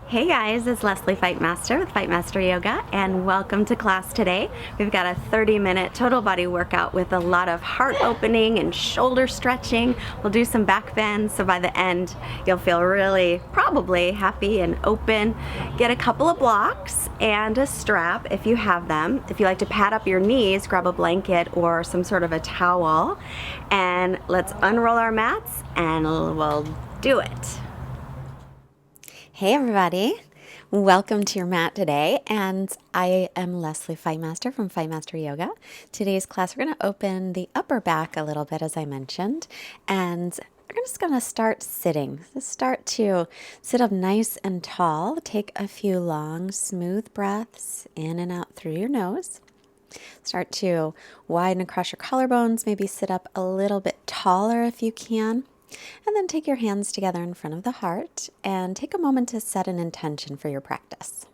Hey guys, it's Leslie Fightmaster with Fightmaster Yoga, and welcome to class today. We've got a 30-minute total body workout with a lot of heart opening and shoulder stretching. We'll do some back bends, so by the end you'll feel really probably happy and open. Get a couple of blocks and a strap if you have them. If you like to pad up your knees, grab a blanket or some sort of a towel, and let's unroll our mats and we'll do it. Hey everybody, welcome to your mat today, and I am Leslie Fightmaster from Fightmaster Yoga. Today's class we're going to open the upper back a little bit, as I mentioned, and we're just going to start sitting. Start to sit up nice and tall. Take a few long, smooth breaths in and out through your nose. Start to widen across your collarbones, maybe sit up a little bit taller if you can. And then take your hands together in front of the heart and take a moment to set an intention for your practice.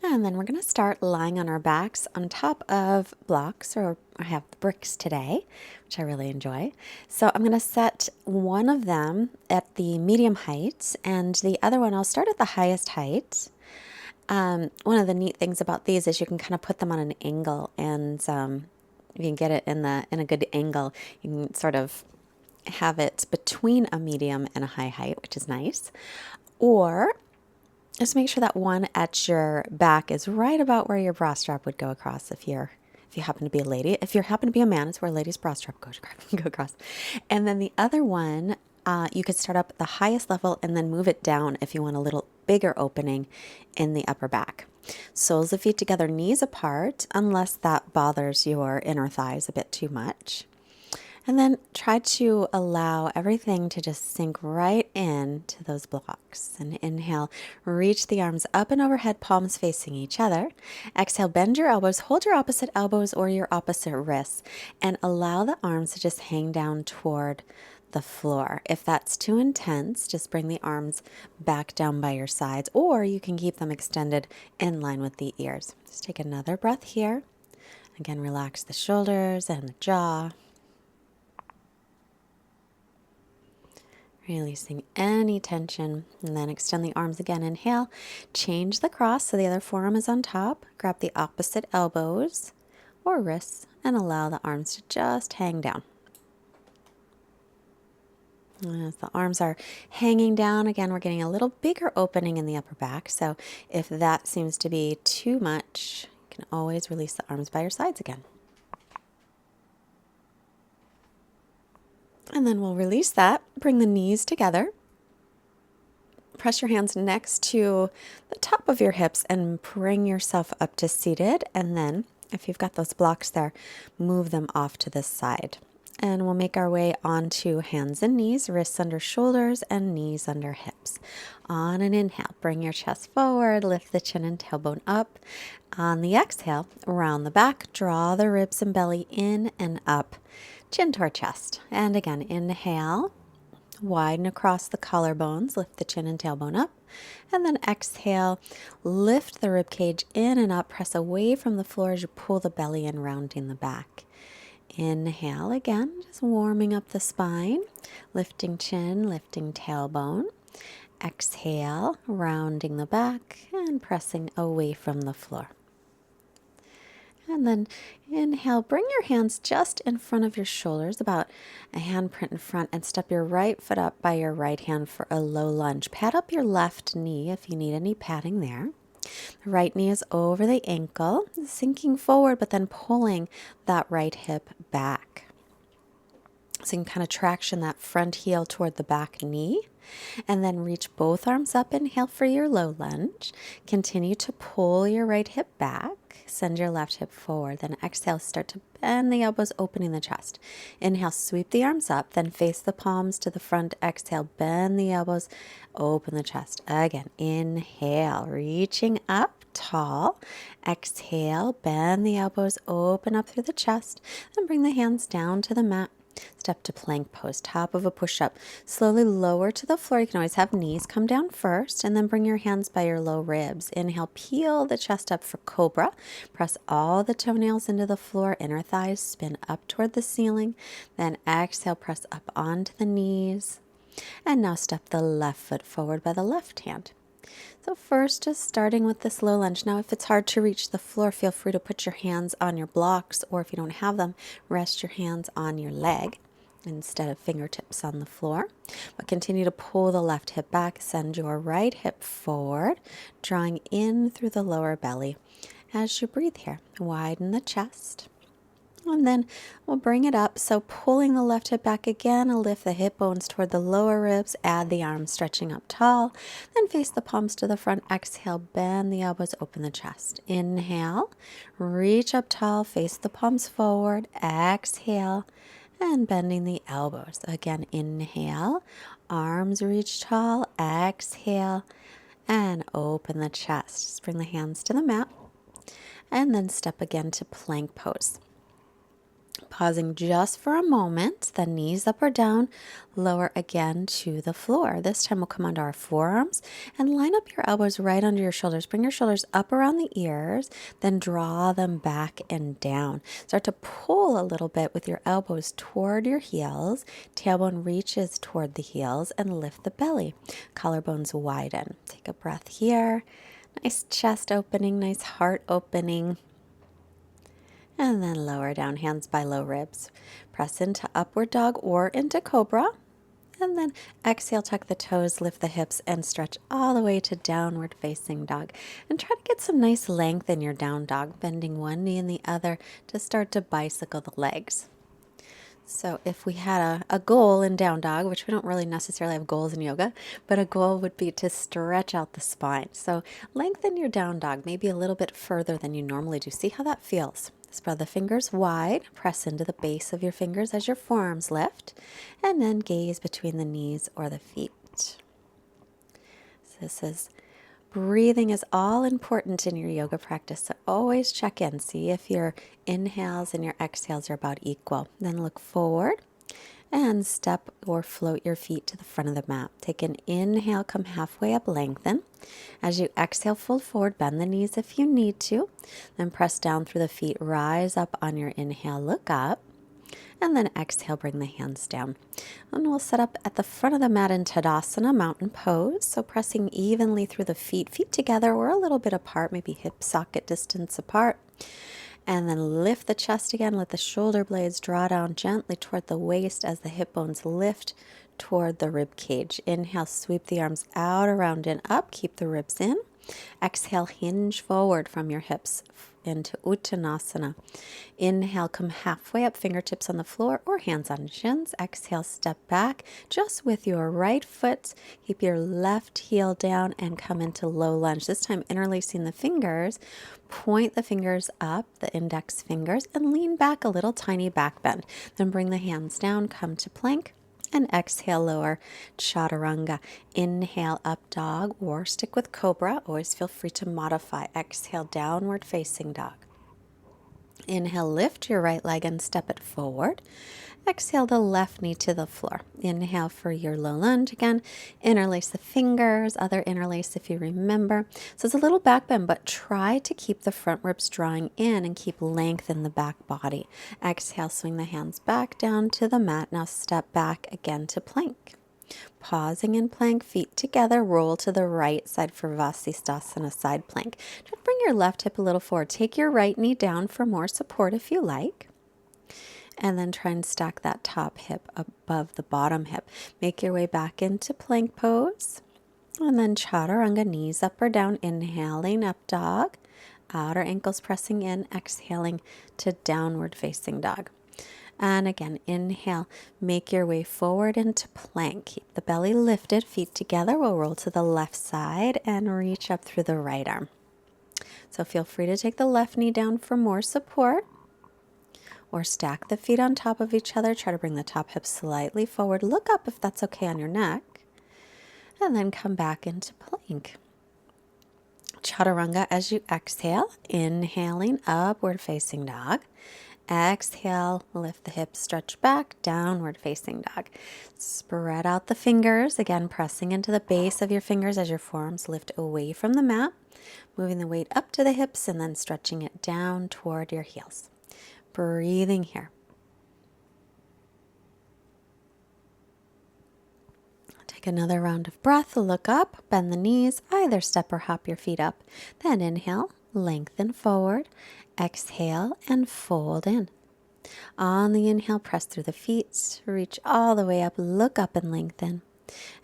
And then we're going to start lying on our backs on top of blocks, or I have bricks today, which I really enjoy. So I'm going to set one of them at the medium height and the other one I'll start at the highest height. One of the neat things about these is you can kind of put them on an angle, and if you can get it in a good angle, you can sort of have it between a medium and a high height, which is nice. Or just make sure that one at your back is right about where your bra strap would go across if you happen to be a lady. If you happen to be a man, it's where a lady's bra strap goes go across. And then the other one, you could start up at the highest level and then move it down if you want a little bigger opening in the upper back. Soles of feet together, knees apart, unless that bothers your inner thighs a bit too much. And then try to allow everything to just sink right into those blocks. And inhale, reach the arms up and overhead, palms facing each other. Exhale, bend your elbows, hold your opposite elbows or your opposite wrists, and allow the arms to just hang down toward the floor. If that's too intense, just bring the arms back down by your sides, or you can keep them extended in line with the ears. Just take another breath here. Again, relax the shoulders and the jaw. Releasing any tension, and then extend the arms again. Inhale, change the cross so the other forearm is on top. Grab the opposite elbows or wrists and allow the arms to just hang down. As the arms are hanging down, again, we're getting a little bigger opening in the upper back. So if that seems to be too much, you can always release the arms by your sides again. And then we'll release that. Bring the knees together. Press your hands next to the top of your hips and bring yourself up to seated. And then, if you've got those blocks there, move them off to this side. And we'll make our way onto hands and knees, wrists under shoulders, and knees under hips. On an inhale, bring your chest forward, lift the chin and tailbone up. On the exhale, round the back, draw the ribs and belly in and up, chin toward chest. And again, inhale, widen across the collarbones, lift the chin and tailbone up. And then exhale, lift the rib cage in and up, press away from the floor as you pull the belly in, rounding the back. Inhale again, just warming up the spine, lifting chin, lifting tailbone. Exhale, rounding the back and pressing away from the floor. And then inhale, bring your hands just in front of your shoulders, about a handprint in front, and step your right foot up by your right hand for a low lunge. Pad up your left knee if you need any padding there. The right knee is over the ankle, sinking forward, but then pulling that right hip back. So you can kind of traction that front heel toward the back knee, and then reach both arms up. Inhale for your low lunge. Continue to pull your right hip back. Send your left hip forward. Then exhale, start to bend the elbows, opening the chest. Inhale, sweep the arms up, then face the palms to the front. Exhale, bend the elbows, open the chest. Again, inhale, reaching up tall. Exhale, bend the elbows, open up through the chest, then bring the hands down to the mat. Step to plank pose, top of a push-up. Slowly lower to the floor. You can always have knees come down first, and then bring your hands by your low ribs. Inhale, peel the chest up for cobra. Press all the toenails into the floor, inner thighs spin up toward the ceiling. Then exhale, press up onto the knees. And now step the left foot forward by the left hand. So first, just starting with this low lunge. Now, if it's hard to reach the floor, feel free to put your hands on your blocks, or if you don't have them, rest your hands on your leg instead of fingertips on the floor. But continue to pull the left hip back, send your right hip forward, drawing in through the lower belly. As you breathe here, widen the chest. And then we'll bring it up. So pulling the left hip back again, lift the hip bones toward the lower ribs, add the arms stretching up tall, then face the palms to the front. Exhale, bend the elbows, open the chest. Inhale, reach up tall, face the palms forward. Exhale, and bending the elbows. Again, inhale, arms reach tall. Exhale, and open the chest. Just bring the hands to the mat, and then step again to plank pose. Pausing just for a moment, then knees up or down, lower again to the floor. This time we'll come onto our forearms and line up your elbows right under your shoulders. Bring your shoulders up around the ears, then draw them back and down. Start to pull a little bit with your elbows toward your heels. Tailbone reaches toward the heels and lift the belly. Collarbones widen. Take a breath here. Nice chest opening, nice heart opening. And then lower down, hands by low ribs. Press into upward dog or into cobra. And then exhale, tuck the toes, lift the hips, and stretch all the way to downward facing dog. And try to get some nice length in your down dog, bending one knee and the other to start to bicycle the legs. So if we had a goal in down dog, which we don't really necessarily have goals in yoga, but a goal would be to stretch out the spine. So lengthen your down dog, maybe a little bit further than you normally do. See how that feels. Spread the fingers wide, press into the base of your fingers as your forearms lift, and then gaze between the knees or the feet. So this is breathing is all important in your yoga practice, so always check in. See if your inhales and your exhales are about equal. Then look forward and step or float your feet to the front of the mat. Take an inhale, come halfway up, lengthen. As you exhale, fold forward, bend the knees if you need to. Then press down through the feet, rise up on your inhale, look up. And then exhale, bring the hands down. And we'll set up at the front of the mat in Tadasana, mountain pose. So pressing evenly through the feet together or a little bit apart, maybe hip socket distance apart. And then lift the chest again, let the shoulder blades draw down gently toward the waist as the hip bones lift toward the rib cage. Inhale, sweep the arms out, around, and up. Keep the ribs in. Exhale, hinge forward from your hips into Uttanasana. Inhale, come halfway up, fingertips on the floor or hands on shins. Exhale, step back just with your right foot. Keep your left heel down and come into low lunge. This time interlacing the fingers. Point the fingers up, the index fingers, and lean back a little tiny back bend. Then bring the hands down, come to plank. And exhale, lower Chaturanga. Inhale, up dog or stick with cobra. Always feel free to modify. Exhale, downward facing dog. Inhale, lift your right leg and step it forward. Exhale the left knee to the floor. Inhale for your low lunge again. Interlace the fingers, other interlace if you remember. So it's a little back bend, but try to keep the front ribs drawing in and keep length in the back body. Exhale, swing the hands back down to the mat. Now step back again to plank. Pausing in plank, feet together, roll to the right side for Vasisthasana, side plank. Try to bring your left hip a little forward. Take your right knee down for more support if you like. And then try and stack that top hip above the bottom hip. Make your way back into plank pose. And then Chaturanga, knees up or down, inhaling up dog. Outer ankles pressing in, exhaling to downward facing dog. And again, inhale, make your way forward into plank. Keep the belly lifted, feet together. We'll roll to the left side and reach up through the right arm. So feel free to take the left knee down for more support. Or stack the feet on top of each other. Try to bring the top hip slightly forward. Look up if that's okay on your neck. And then come back into plank. Chaturanga as you exhale. Inhaling, upward facing dog. Exhale, lift the hips, stretch back, downward facing dog. Spread out the fingers, again pressing into the base of your fingers as your forearms lift away from the mat, moving the weight up to the hips and then stretching it down toward your heels. Breathing here. Take another round of breath, look up, bend the knees, either step or hop your feet up. Then inhale, lengthen forward, exhale, and fold in. On the inhale, press through the feet, reach all the way up, look up and lengthen.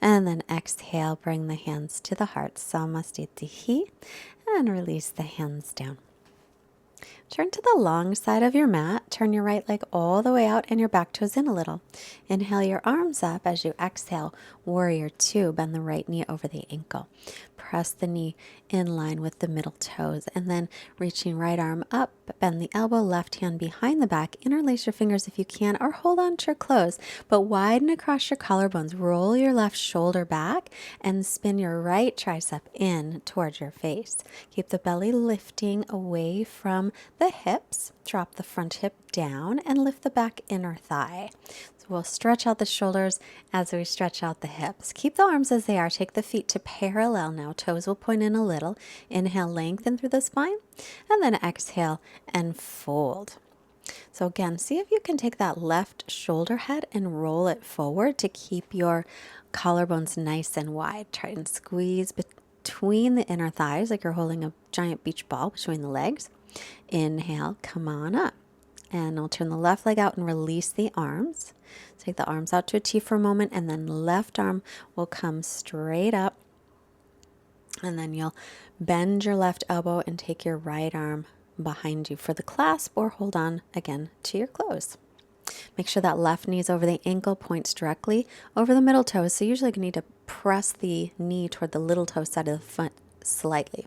And then exhale, bring the hands to the heart, Samastitihi, and release the hands down. Turn to the long side of your mat. Turn your right leg all the way out and your back toes in a little. Inhale your arms up as you exhale. Warrior two. Bend the right knee over the ankle. Press the knee in line with the middle toes. And then reaching right arm up. Bend the elbow, left hand behind the back. Interlace your fingers if you can or hold on to your clothes. But widen across your collarbones. Roll your left shoulder back and spin your right tricep in towards your face. Keep the belly lifting away from the hips. Drop the front hip down and lift the back inner thigh. So we'll stretch out the shoulders as we stretch out the hips. Keep the arms as they are. Take the feet to parallel now. Toes will point in a little. Inhale, lengthen through the spine, and then exhale and fold. So again, see if you can take that left shoulder head and roll it forward to keep your collarbones nice and wide. Try and squeeze between the inner thighs like you're holding a giant beach ball between the legs. Inhale, come on up. And I'll turn the left leg out and release the arms. Take the arms out to a T for a moment, and then left arm will come straight up. And then you'll bend your left elbow and take your right arm behind you for the clasp, or hold on again to your clothes. Make sure that left knee is over the ankle, points directly over the middle toes. So usually you need to press the knee toward the little toe side of the foot slightly.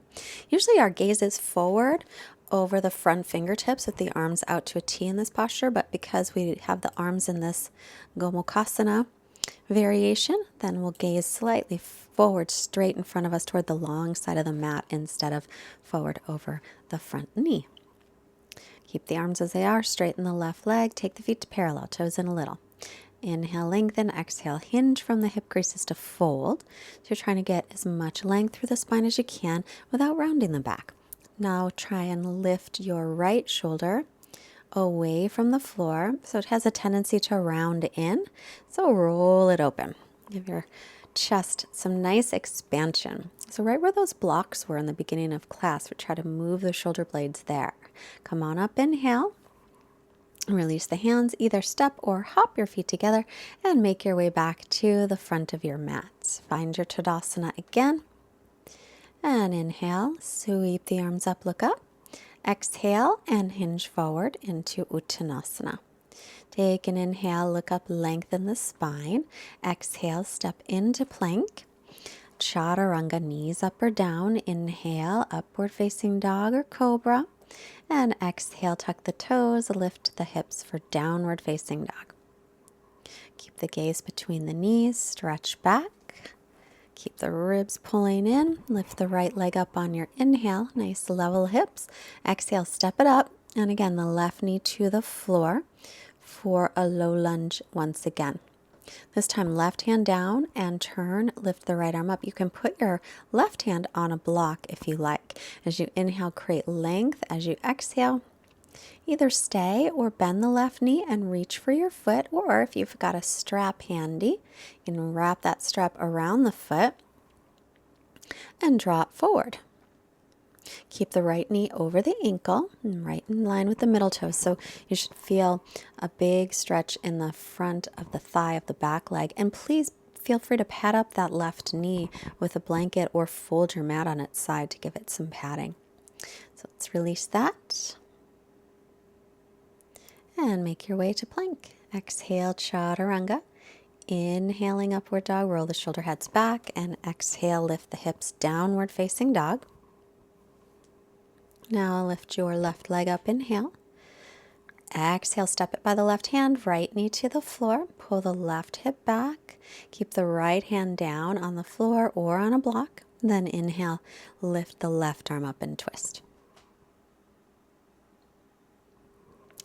Usually our gaze is forward over the front fingertips with the arms out to a T in this posture, but because we have the arms in this Gomukhasana variation, then we'll gaze slightly forward straight in front of us toward the long side of the mat instead of forward over the front knee. Keep the arms as they are, straighten the left leg, take the feet to parallel, toes in a little. Inhale, lengthen, exhale, hinge from the hip creases to fold. So you're trying to get as much length through the spine as you can without rounding the back. Now try and lift your right shoulder away from the floor so it has a tendency to round in. So roll it open. Give your chest some nice expansion. So right where those blocks were in the beginning of class, we try to move the shoulder blades there. Come on up, inhale. Release the hands, either step or hop your feet together and make your way back to the front of your mat. Find your Tadasana again. And inhale, sweep the arms up, look up. Exhale and hinge forward into Uttanasana. Take an inhale, look up, lengthen the spine. Exhale, step into plank. Chaturanga, knees up or down. Inhale, upward facing dog or cobra. And exhale, tuck the toes, lift the hips for downward facing dog. Keep the gaze between the knees, stretch back. Keep the ribs pulling in. Lift the right leg up on your inhale. Nice level hips. Exhale, step it up. And again, the left knee to the floor for a low lunge once again. This time, left hand down and turn. Lift the right arm up. You can put your left hand on a block if you like. As you inhale, create length. As you exhale, either stay or bend the left knee and reach for your foot, or if you've got a strap handy, you can wrap that strap around the foot and draw it forward. Keep the right knee over the ankle and right in line with the middle toe. So you should feel a big stretch in the front of the thigh of the back leg. And please feel free to pad up that left knee with a blanket or fold your mat on its side to give it some padding. So let's release that. And make your way to plank. Exhale, Chaturanga. Inhaling, upward dog, roll the shoulder heads back, and exhale, lift the hips, downward facing dog. Now lift your left leg up, inhale. Exhale, step it by the left hand, right knee to the floor. Pull the left hip back. Keep the right hand down on the floor or on a block. Then inhale, lift the left arm up and twist.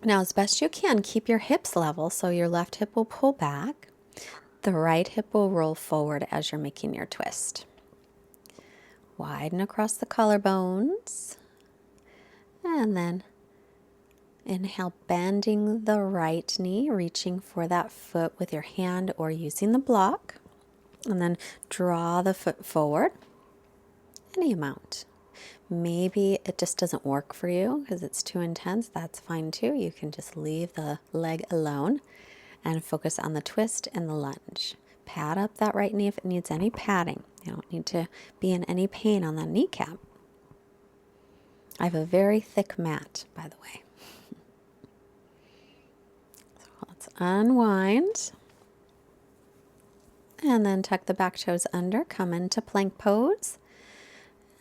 Now, as best you can, keep your hips level so your left hip will pull back. The right hip will roll forward as you're making your twist. Widen across the collarbones. And then inhale, bending the right knee, reaching for that foot with your hand or using the block. And then draw the foot forward any amount. Maybe it just doesn't work for you because it's too intense. That's fine too. You can just leave the leg alone and focus on the twist and the lunge. Pad up that right knee if it needs any padding. You don't need to be in any pain on the kneecap. I have a very thick mat, by the way. So let's unwind. And then tuck the back toes under, come into plank pose.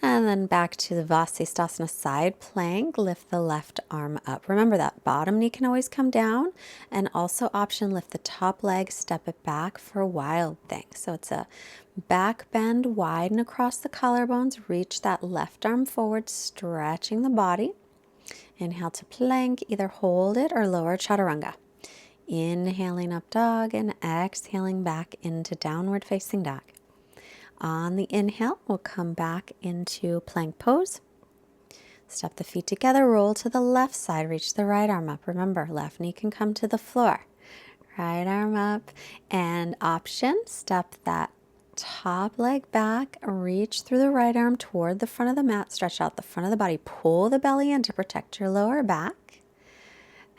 And then back to the Vasisthasana side plank, lift the left arm up. Remember that bottom knee can always come down, and also option lift the top leg, step it back for wild thing. So it's a back bend, widen across the collarbones, reach that left arm forward, stretching the body. Inhale to plank, either hold it or lower Chaturanga. Inhaling up dog and exhaling back into downward facing dog. On the inhale, we'll come back into plank pose. Step the feet together, roll to the left side, reach the right arm up. Remember, left knee can come to the floor. Right arm up, and option, step that top leg back, reach through the right arm toward the front of the mat, stretch out the front of the body, pull the belly in to protect your lower back,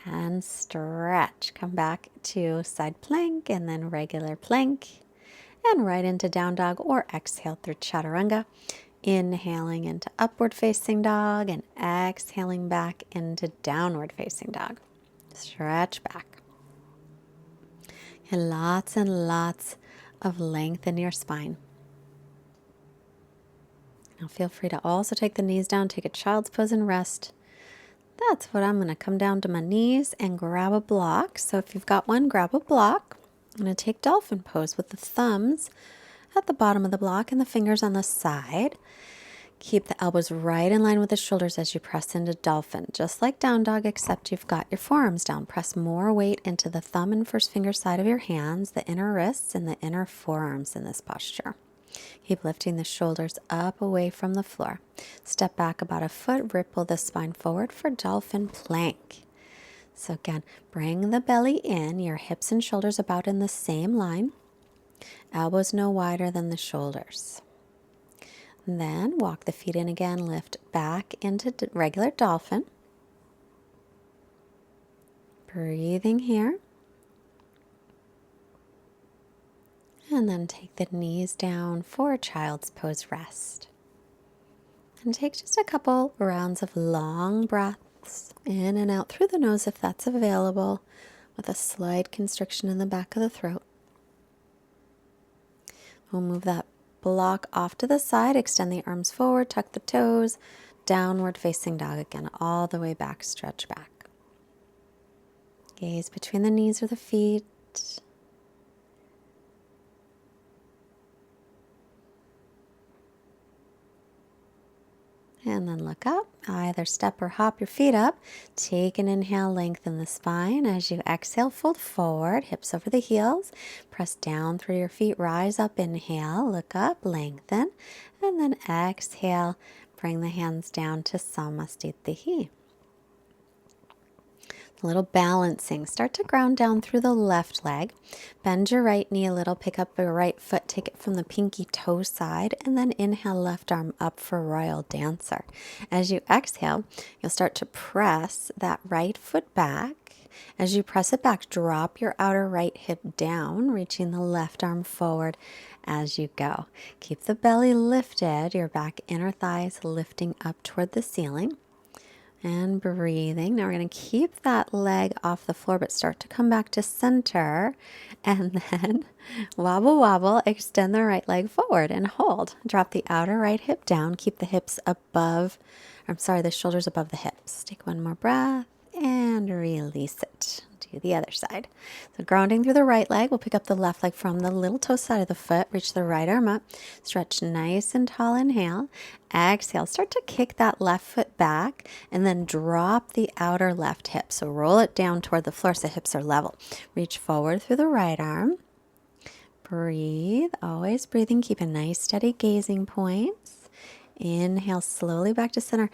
and stretch. Come back to side plank and then regular plank. And right into down dog or exhale through Chaturanga. Inhaling into upward facing dog and exhaling back into downward facing dog. Stretch back. And lots of length in your spine. Now feel free to also take the knees down, take a child's pose and rest. That's what I'm going to come down to my knees and grab a block. So if you've got one, grab a block. I'm going to take Dolphin Pose with the thumbs at the bottom of the block and the fingers on the side. Keep the elbows right in line with the shoulders as you press into Dolphin. Just like Down Dog, except you've got your forearms down. Press more weight into the thumb and first finger side of your hands, the inner wrists and the inner forearms in this posture. Keep lifting the shoulders up away from the floor. Step back about a foot, ripple the spine forward for Dolphin Plank. So again, bring the belly in, your hips and shoulders about in the same line. Elbows no wider than the shoulders. And then walk the feet in again, lift back into regular dolphin. Breathing here. And then take the knees down for a child's pose rest. And take just a couple rounds of long breaths in and out through the nose if that's available, with a slight constriction in the back of the throat. We'll move that block off to the side, extend the arms forward, tuck the toes, downward facing dog again, all the way back, stretch back. Gaze between the knees or the feet. And then look up, either step or hop your feet up. Take an inhale, lengthen the spine. As you exhale, fold forward, hips over the heels. Press down through your feet, rise up, inhale, look up, lengthen. And then exhale, bring the hands down to Samastitihi. A little balancing. Start to ground down through the left leg. Bend your right knee a little, pick up your right foot, take it from the pinky toe side, and then inhale left arm up for Royal Dancer. As you exhale, you'll start to press that right foot back. As you press it back, drop your outer right hip down, reaching the left arm forward as you go. Keep the belly lifted, your back inner thighs lifting up toward the ceiling. And breathing. Now we're going to keep that leg off the floor, but start to come back to center. And then wobble, wobble, extend the right leg forward and hold. Drop the outer right hip down. Keep the hips the shoulders above the hips. Take one more breath and release it. Do the other side. So grounding through the right leg, we'll pick up the left leg from the little toe side of the foot, reach the right arm up, stretch nice and tall, inhale. Exhale, start to kick that left foot back and then drop the outer left hip. So roll it down toward the floor so hips are level. Reach forward through the right arm. Breathe, always breathing, keep a nice steady gazing points. Inhale slowly back to center.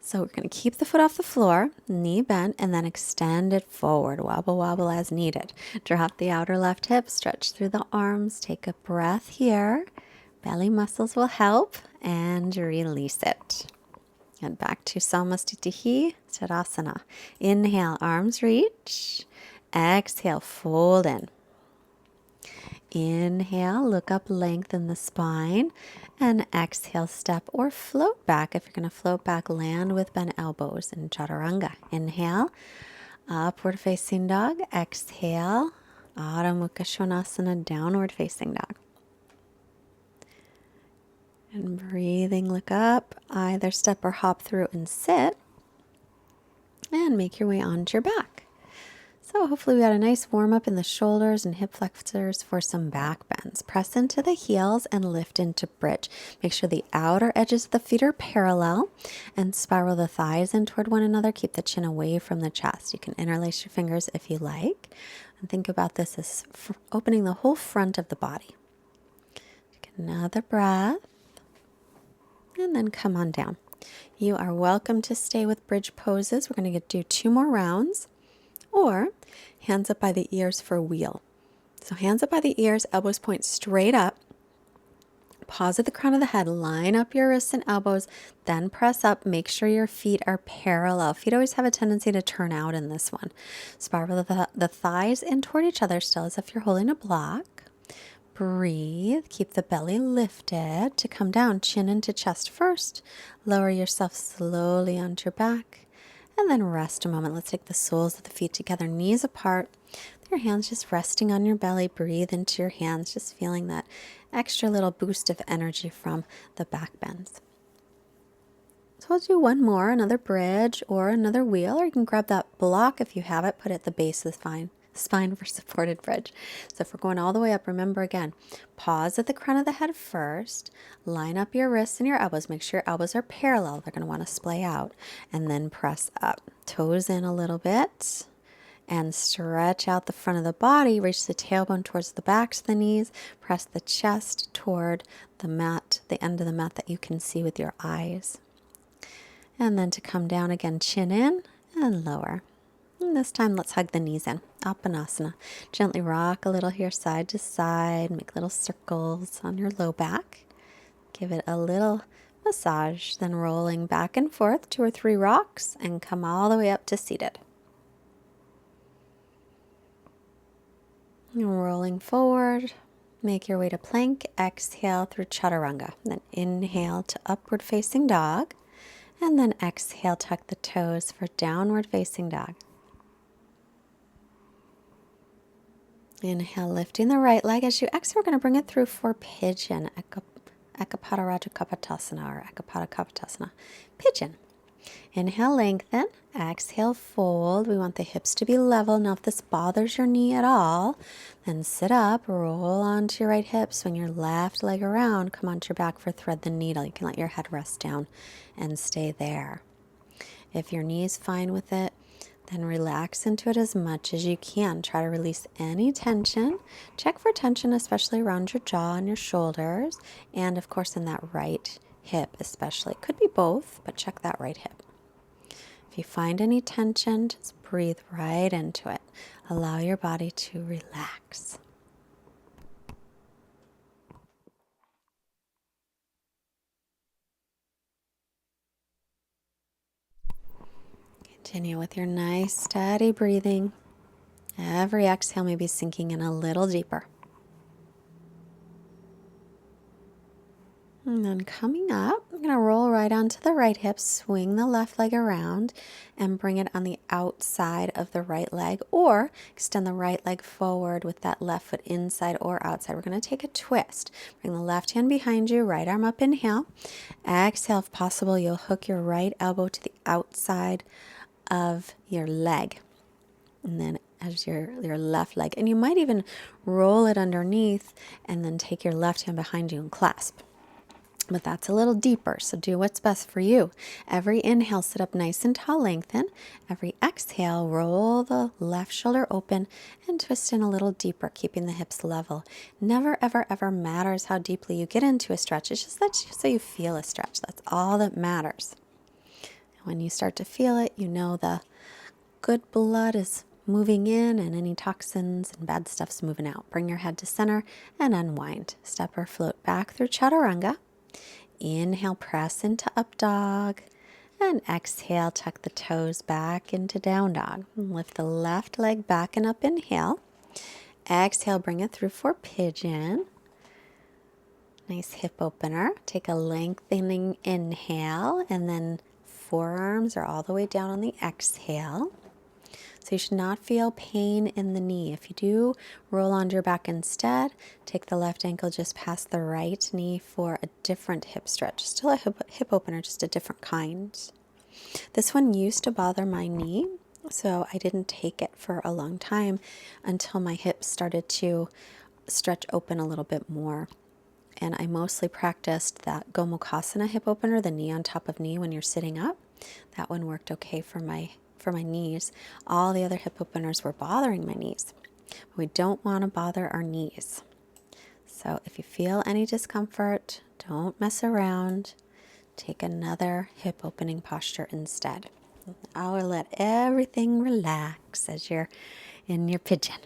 So we're going to keep the foot off the floor, knee bent, and then extend it forward. Wobble, wobble as needed. Drop the outer left hip, stretch through the arms, take a breath here. Belly muscles will help, and release it. And back to Samastitihi, Tadasana. Inhale, arms reach. Exhale, fold in. Inhale, look up, lengthen the spine, and exhale, step or float back. If you're going to float back, land with bent elbows in Chaturanga. Inhale, upward facing dog. Exhale, Adho Mukha Svanasana, downward facing dog. And breathing, look up, either step or hop through and sit, and make your way onto your back. So hopefully we got a nice warm up in the shoulders and hip flexors for some back bends. Press into the heels and lift into bridge. Make sure the outer edges of the feet are parallel and spiral the thighs in toward one another. Keep the chin away from the chest. You can interlace your fingers if you like. And think about this as opening the whole front of the body. Take another breath and then come on down. You are welcome to stay with bridge poses. We're going to do 2 more rounds. Or hands up by the ears for wheel. So hands up by the ears, elbows point straight up. Pause at the crown of the head, line up your wrists and elbows, then press up. Make sure your feet are parallel. Feet always have a tendency to turn out in this one. Spiral the thighs in toward each other still as if you're holding a block. Breathe. Keep the belly lifted to come down. Chin into chest first. Lower yourself slowly onto your back. And then rest a moment. Let's take the soles of the feet together, knees apart. Your hands just resting on your belly. Breathe into your hands, just feeling that extra little boost of energy from the back bends. So we'll do one more, another bridge or another wheel, or you can grab that block if you have it, put it at the base of the spine for supported bridge. So if we're going all the way up, remember again, pause at the crown of the head first, line up your wrists and your elbows, make sure your elbows are parallel, they're going to want to splay out, and then press up, toes in a little bit, and stretch out the front of the body, reach the tailbone towards the backs of the knees, press the chest toward the mat, the end of the mat that you can see with your eyes. And then to come down again, chin in and lower. And this time, let's hug the knees in. Uttanasana. Gently rock a little here, side to side. Make little circles on your low back. Give it a little massage. Then rolling back and forth, 2 or 3 rocks, and come all the way up to seated. And rolling forward. Make your way to plank. Exhale through Chaturanga. Then inhale to upward facing dog. And then exhale, tuck the toes for downward facing dog. Inhale, lifting the right leg. As you exhale, we're going to bring it through for pigeon, Ekapada Raju Kapotasana or Ekapada Kapotasana. Pigeon. Inhale, lengthen. Exhale, fold. We want the hips to be level. Now, if this bothers your knee at all, then sit up, roll onto your right hip, swing your left leg around, come onto your back for thread the needle. You can let your head rest down and stay there. If your knee is fine with it, then relax into it as much as you can. Try to release any tension. Check for tension, especially around your jaw and your shoulders, and of course in that right hip especially. Could be both, but check that right hip. If you find any tension, just breathe right into it. Allow your body to relax. Continue with your nice, steady breathing. Every exhale may be sinking in a little deeper. And then coming up, I'm going to roll right onto the right hip, swing the left leg around, and bring it on the outside of the right leg, or extend the right leg forward with that left foot inside or outside. We're going to take a twist. Bring the left hand behind you, right arm up, inhale. Exhale, if possible, you'll hook your right elbow to the outside of your leg. And then as your left leg. And you might even roll it underneath and then take your left hand behind you and clasp. But that's a little deeper, so do what's best for you. Every inhale, sit up nice and tall, lengthen. Every exhale, roll the left shoulder open and twist in a little deeper, keeping the hips level. Never, ever, ever matters how deeply you get into a stretch. It's just that so you feel a stretch. That's all that matters. When you start to feel it, you know the good blood is moving in and any toxins and bad stuff's moving out. Bring your head to center and unwind. Step or float back through Chaturanga. Inhale, press into up dog. And exhale, tuck the toes back into down dog. And lift the left leg back and up, inhale. Exhale, bring it through for pigeon. Nice hip opener. Take a lengthening inhale and then forearms are all the way down on the exhale. So you should not feel pain in the knee. If you do, roll onto your back instead. Take the left ankle just past the right knee for a different hip stretch. Still a hip opener, just a different kind. This one used to bother my knee, so I didn't take it for a long time until my hips started to stretch open a little bit more. And I mostly practiced that Gomukhasana hip opener, the knee on top of knee when you're sitting up. That one worked okay for my knees. All the other hip openers were bothering my knees. We don't want to bother our knees. So if you feel any discomfort, don't mess around. Take another hip opening posture instead. I will let everything relax as you're in your pigeon.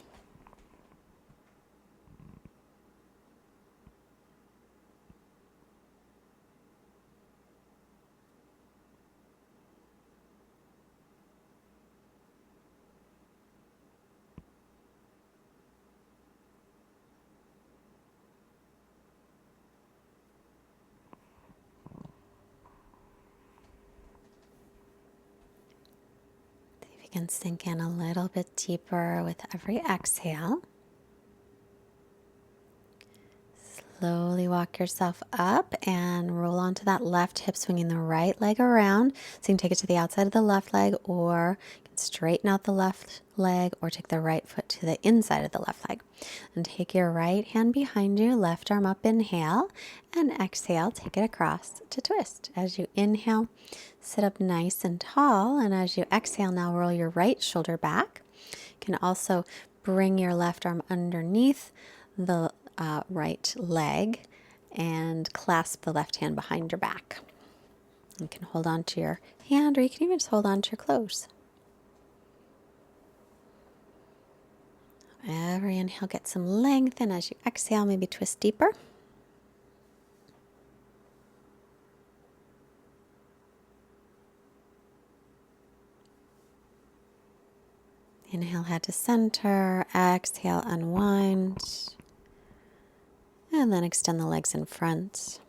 You can sink in a little bit deeper with every exhale. Slowly walk yourself up and roll onto that left hip, swinging the right leg around. So you can take it to the outside of the left leg, or you can straighten out the left leg, or take the right foot to the inside of the left leg. And take your right hand behind you, left arm up, inhale, and exhale, take it across to twist. As you inhale, sit up nice and tall, and as you exhale, now roll your right shoulder back. You can also bring your left arm underneath the right leg and clasp the left hand behind your back. You can hold on to your hand, or you can even just hold on to your clothes. Every inhale, get some length, and as you exhale, maybe twist deeper. Inhale, head to center. Exhale, unwind. And then extend the legs in front.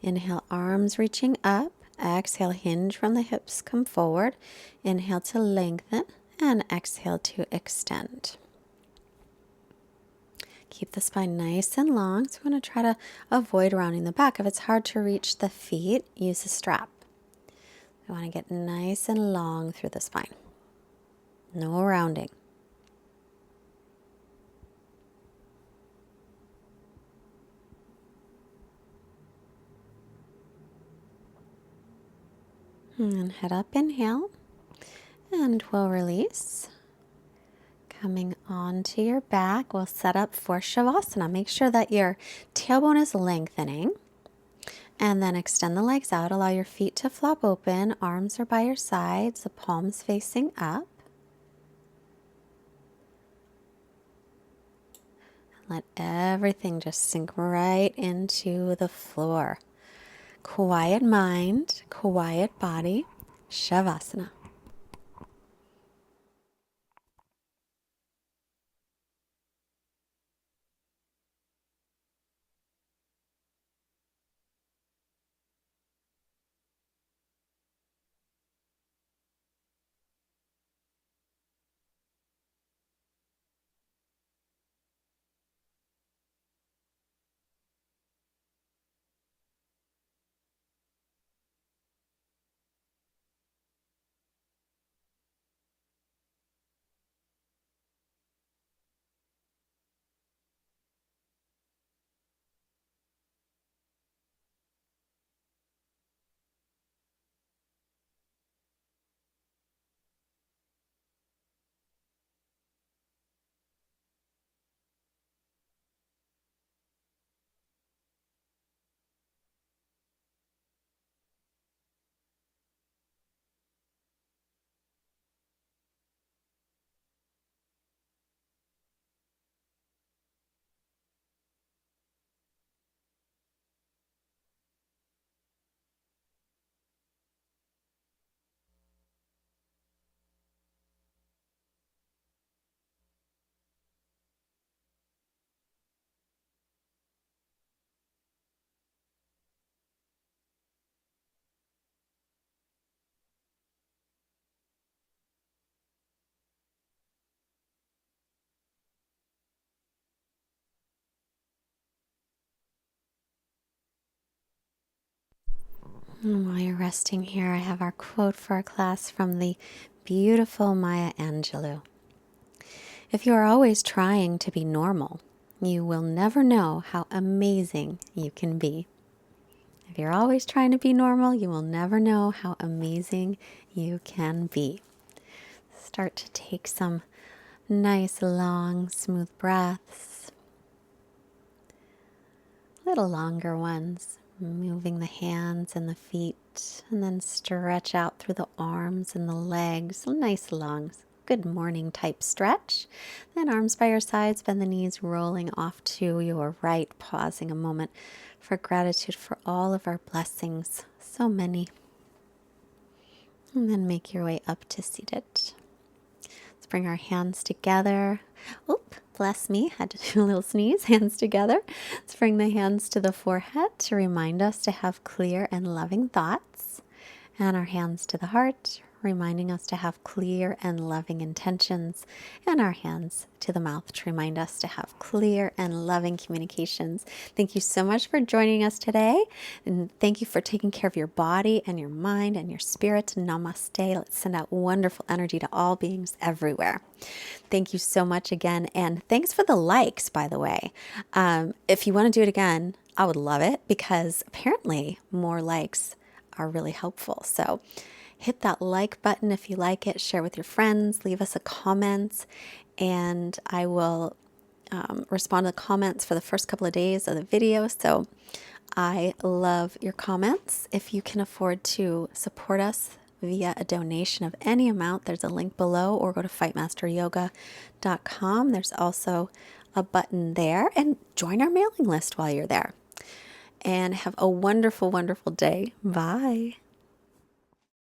Inhale, arms reaching up. Exhale, hinge from the hips, come forward. Inhale to lengthen, and exhale to extend. Keep the spine nice and long. So we want to try to avoid rounding the back. If it's hard to reach the feet, use a strap. We want to get nice and long through the spine. No rounding. And head up, inhale, and we'll release. Coming onto your back, we'll set up for Shavasana. Make sure that your tailbone is lengthening. And then extend the legs out. Allow your feet to flop open. Arms are by your sides, the palms facing up. Let everything just sink right into the floor. Quiet mind, quiet body, Shavasana. And while you're resting here, I have our quote for our class from the beautiful Maya Angelou. If you are always trying to be normal, you will never know how amazing you can be. If you're always trying to be normal, you will never know how amazing you can be. Start to take some nice, long, smooth breaths. Little longer ones, moving the hands and the feet, and then stretch out through the arms and the legs. Nice long, good morning type stretch. Then arms by your sides, bend the knees, rolling off to your right, pausing a moment for gratitude for all of our blessings, so many. And then make your way up to seated. Let's bring our hands together. Oop, bless me, had to do a little sneeze. Hands together. Let's bring the hands to the forehead to remind us to have clear and loving thoughts. And our hands to the heart, reminding us to have clear and loving intentions. And our hands to the mouth to remind us to have clear and loving communications. Thank you so much for joining us today. And thank you for taking care of your body and your mind and your spirit. Namaste. Let's send out wonderful energy to all beings everywhere. Thank you so much again. And thanks for the likes, by the way. If you want to do it again, I would love it because apparently more likes are really helpful. So hit that like button if you like it, share with your friends, leave us a comment, and I will respond to the comments for the first couple of days of the video. So I love your comments. If you can afford to support us via a donation of any amount, there's a link below, or go to fightmasteryoga.com. There's also a button there, and join our mailing list while you're there. And have a wonderful, wonderful day. Bye.